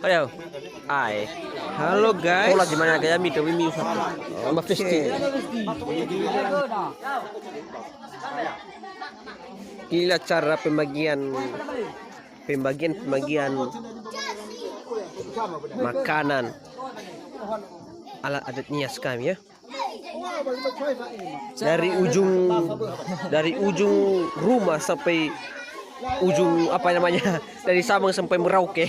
Ayo. Ai. Halo guys. Pola gimana gaya mito wimi sama festi. Inilah cara pembagian makanan alat adat Nias kami ya. Dari ujung rumah sampai ujung apa namanya, dari Sabang sampai Merauke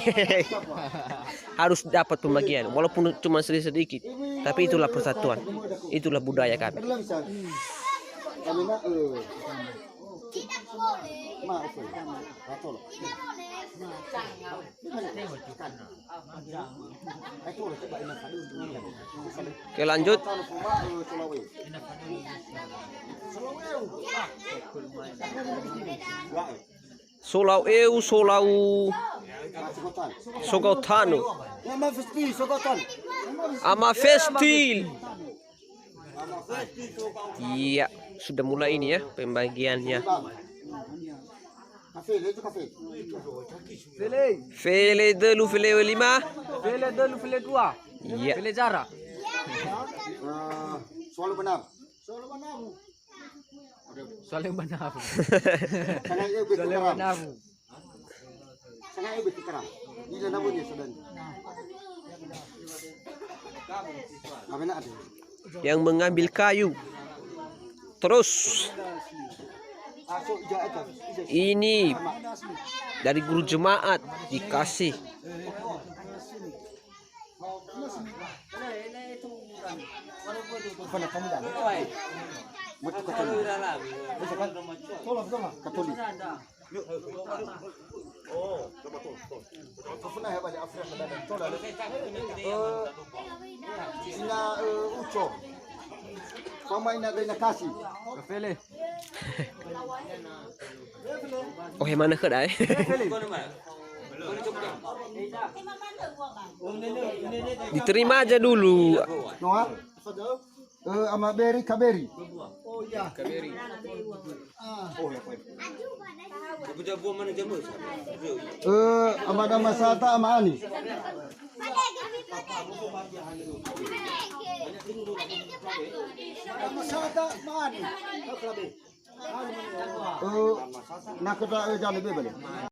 harus dapat pembagian walaupun cuma sedikit, tapi itulah persatuan, itulah budaya kami. Oke, lanjut. Solau Sogotano ama festil. Iya, sudah mulai ini ya pembagiannya. Fele dulu, fele 5. Fele dulu, fele 2. Iya. Fele jarak. Soal benar. Soalnya benar. Sangat benar. Sangat berkeram. Ini namanya sudah. Yang mengambil kayu. Terus ini dari guru jemaat dikasih. Oh, yang mana ke dah? Diterima aja dulu. Ama beri kaberi. Oh iya, kaberi. Ama nama sata ama ani. Nak kita jalan bebel.